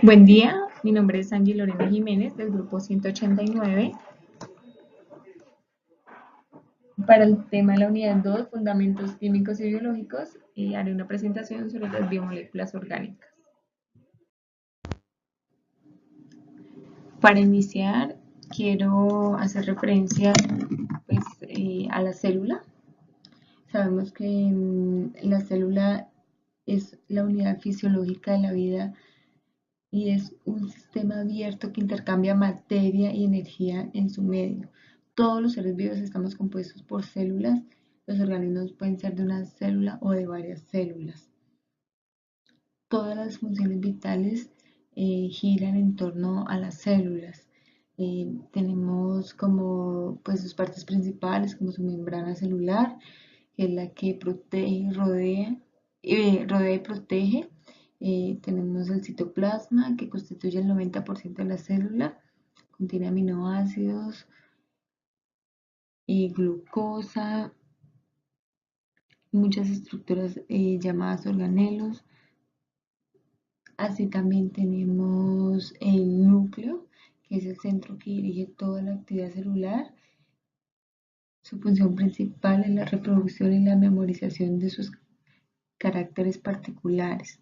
Buen día, mi nombre es Angie Lorena Jiménez del grupo 189. Para el tema de la unidad 2, Fundamentos Químicos y Biológicos, haré una presentación sobre las biomoléculas orgánicas. Para iniciar, quiero hacer referencia a la célula. Sabemos que la célula es la unidad fisiológica de la vida y es un sistema abierto que intercambia materia y energía en su medio. Todos los seres vivos estamos compuestos por células. Los organismos pueden ser de una célula o de varias células. Todas las funciones vitales giran en torno a las células. Tenemos como sus partes principales, como su membrana celular, que es la que protege, rodea y protege. Tenemos el citoplasma, que constituye el 90% de la célula, contiene aminoácidos, glucosa, muchas estructuras llamadas organelos. Así también tenemos el núcleo, que es el centro que dirige toda la actividad celular. Su función principal es la reproducción y la memorización de sus caracteres particulares.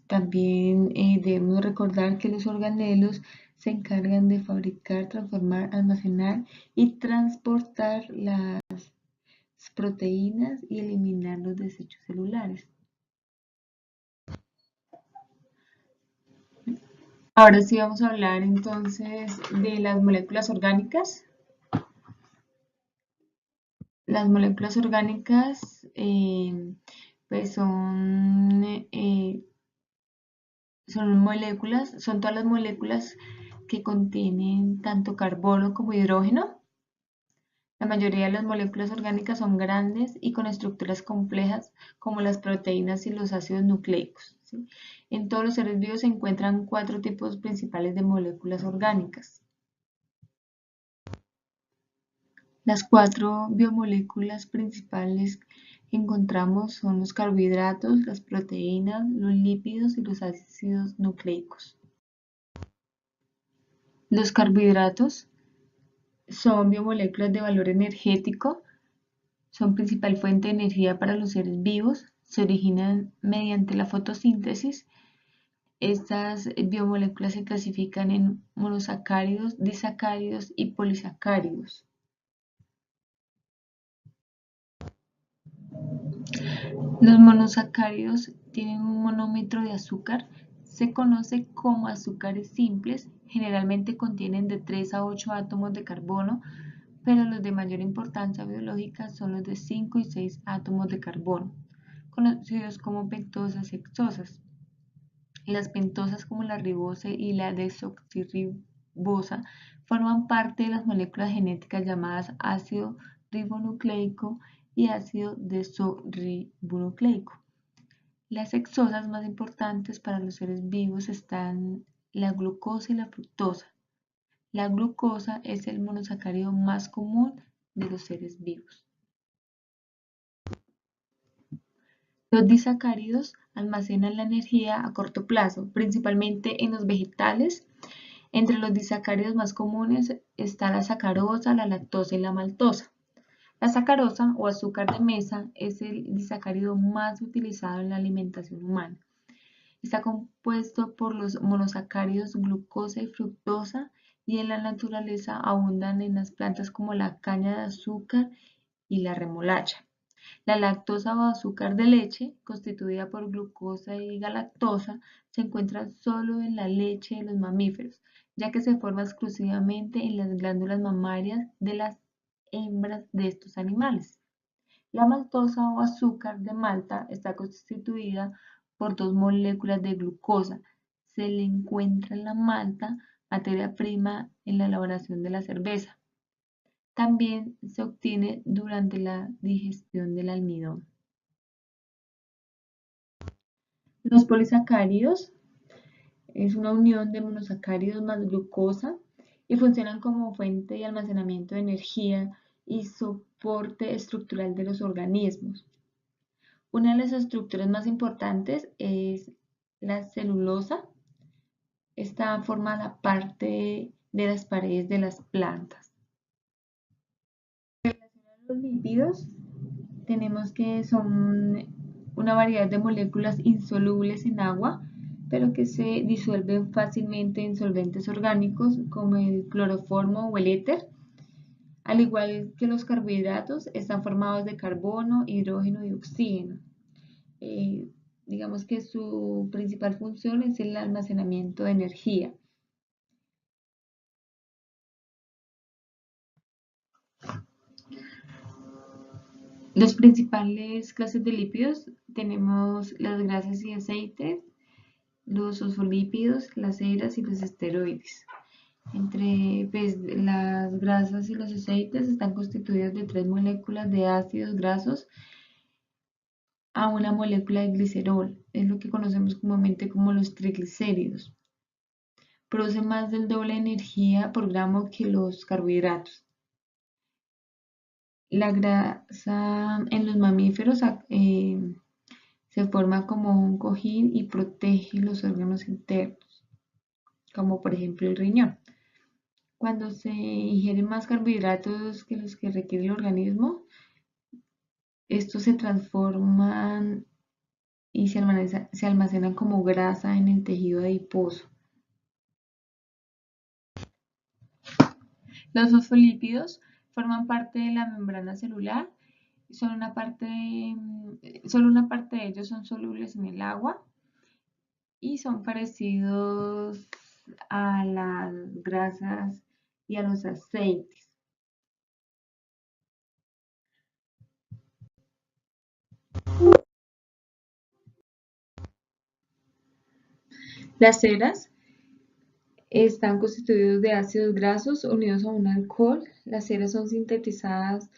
También debemos recordar que los organelos se encargan de fabricar, transformar, almacenar y transportar las proteínas y eliminar los desechos celulares. Ahora sí vamos a hablar entonces de las moléculas orgánicas. Las moléculas orgánicas son todas las moléculas que contienen tanto carbono como hidrógeno. La mayoría de las moléculas orgánicas son grandes y con estructuras complejas como las proteínas y los ácidos nucleicos, ¿sí? En todos los seres vivos se encuentran 4 tipos principales de moléculas orgánicas. Las 4 biomoléculas principales que encontramos son los carbohidratos, las proteínas, los lípidos y los ácidos nucleicos. Los carbohidratos son biomoléculas de valor energético, son principal fuente de energía para los seres vivos, se originan mediante la fotosíntesis. Estas biomoléculas se clasifican en monosacáridos, disacáridos y polisacáridos. Los monosacáridos tienen un monómetro de azúcar, se conoce como azúcares simples, generalmente contienen de 3 a 8 átomos de carbono, pero los de mayor importancia biológica son los de 5 y 6 átomos de carbono, conocidos como pentosas hexosas. Las pentosas como la ribosa y la desoxirribosa forman parte de las moléculas genéticas llamadas ácido ribonucleico y ácido desoxirribonucleico. Las hexosas más importantes para los seres vivos están la glucosa y la fructosa. La glucosa es el monosacárido más común de los seres vivos. Los disacáridos almacenan la energía a corto plazo, principalmente en los vegetales. Entre los disacáridos más comunes está la sacarosa, la lactosa y la maltosa. La sacarosa o azúcar de mesa es el disacárido más utilizado en la alimentación humana. Está compuesto por los monosacáridos glucosa y fructosa y en la naturaleza abundan en las plantas como la caña de azúcar y la remolacha. La lactosa o azúcar de leche, constituida por glucosa y galactosa, se encuentra solo en la leche de los mamíferos, ya que se forma exclusivamente en las glándulas mamarias de las hembras de estos animales. La maltosa o azúcar de Malta está constituida por 2 moléculas de glucosa. Se le encuentra en la malta, materia prima en la elaboración de la cerveza. También se obtiene durante la digestión del almidón. Los polisacáridos es una unión de monosacáridos más glucosa y funcionan como fuente y almacenamiento de energía y soporte estructural de los organismos. Una de las estructuras más importantes es la celulosa. Esta forma la parte de las paredes de las plantas. En relación a los lípidos, tenemos que son una variedad de moléculas insolubles en agua, pero que se disuelven fácilmente en solventes orgánicos como el cloroformo o el éter. Al igual que los carbohidratos, están formados de carbono, hidrógeno y oxígeno. Eh, digamos que su principal función es el almacenamiento de energía. Las principales clases de lípidos tenemos las grasas y aceites, los fosfolípidos, las ceras y los esteroides. Entre pues, las grasas y los aceites están constituidos de 3 moléculas de ácidos grasos a una molécula de glicerol, es lo que conocemos comúnmente como los triglicéridos. Produce más del doble de energía por gramo que los carbohidratos. La grasa en los mamíferos se forma como un cojín y protege los órganos internos, como por ejemplo el riñón. Cuando se ingieren más carbohidratos que los que requiere el organismo, estos se transforman y se almacenan como grasa en el tejido adiposo. Los fosfolípidos forman parte de la membrana celular. Solo una parte de ellos son solubles en el agua y son parecidos a las grasas y a los aceites. Las ceras están constituidos de ácidos grasos unidos a un alcohol. Las ceras son sintetizadas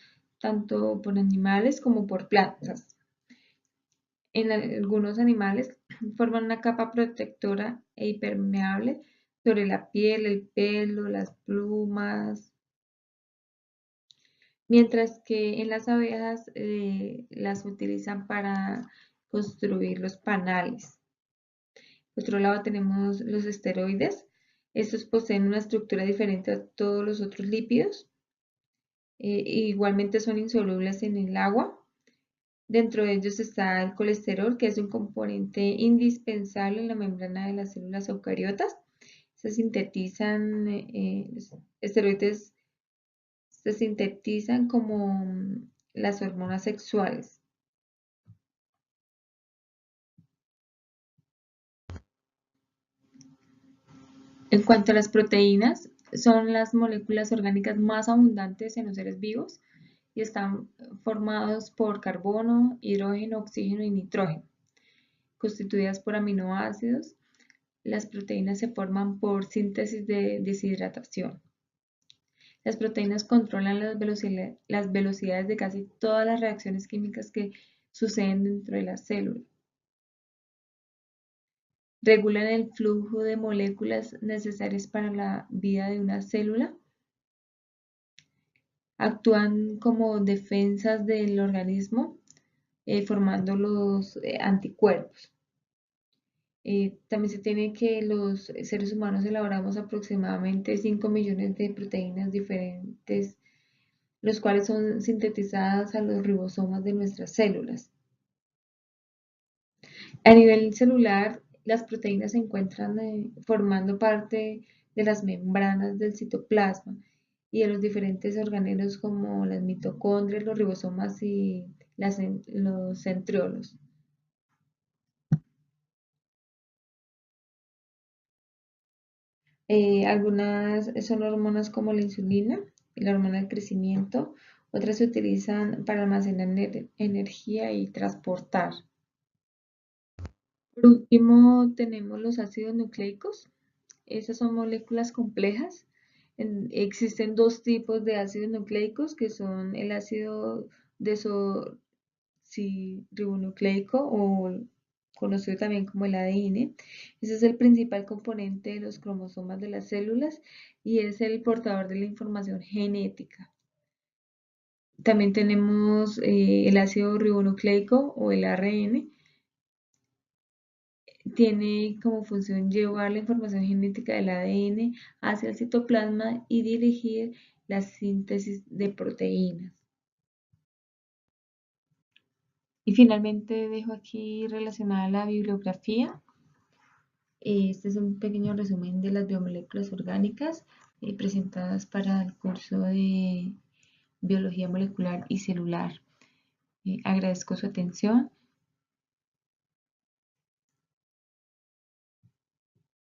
tanto por animales como por plantas. En algunos animales forman una capa protectora e impermeable sobre la piel, el pelo, las plumas, mientras que en las abejas las utilizan para construir los panales. Por otro lado tenemos los esteroides. Estos poseen una estructura diferente a todos los otros lípidos. Igualmente son insolubles en el agua. Dentro de ellos está el colesterol, que es un componente indispensable en la membrana de las células eucariotas. Se sintetizan, los esteroides se sintetizan como las hormonas sexuales. En cuanto a las proteínas, son las moléculas orgánicas más abundantes en los seres vivos y están formados por carbono, hidrógeno, oxígeno y nitrógeno, constituidas por aminoácidos. Las proteínas se forman por síntesis de deshidratación. Las proteínas controlan las velocidades de casi todas las reacciones químicas que suceden dentro de la célula. Regulan el flujo de moléculas necesarias para la vida de una célula. Actúan como defensas del organismo, formando los anticuerpos. También se tiene que los seres humanos elaboramos aproximadamente 5 millones de proteínas diferentes, los cuales son sintetizadas a los ribosomas de nuestras células. A nivel celular, las proteínas se encuentran formando parte de las membranas del citoplasma y de los diferentes organelos como las mitocondrias, los ribosomas y los centriolos. Algunas son hormonas como la insulina y la hormona del crecimiento, otras se utilizan para almacenar energía y transportar. Por último, tenemos los ácidos nucleicos. Esas son moléculas complejas. Existen dos tipos de ácidos nucleicos que son el ácido desoxirribonucleico o conocido también como el ADN. Ese es el principal componente de los cromosomas de las células y es el portador de la información genética. También tenemos el ácido ribonucleico o el ARN. Tiene como función llevar la información genética del ADN hacia el citoplasma y dirigir la síntesis de proteínas. Y finalmente dejo aquí relacionada a la bibliografía. Este es un pequeño resumen de las biomoléculas orgánicas presentadas para el curso de biología molecular y celular. Agradezco su atención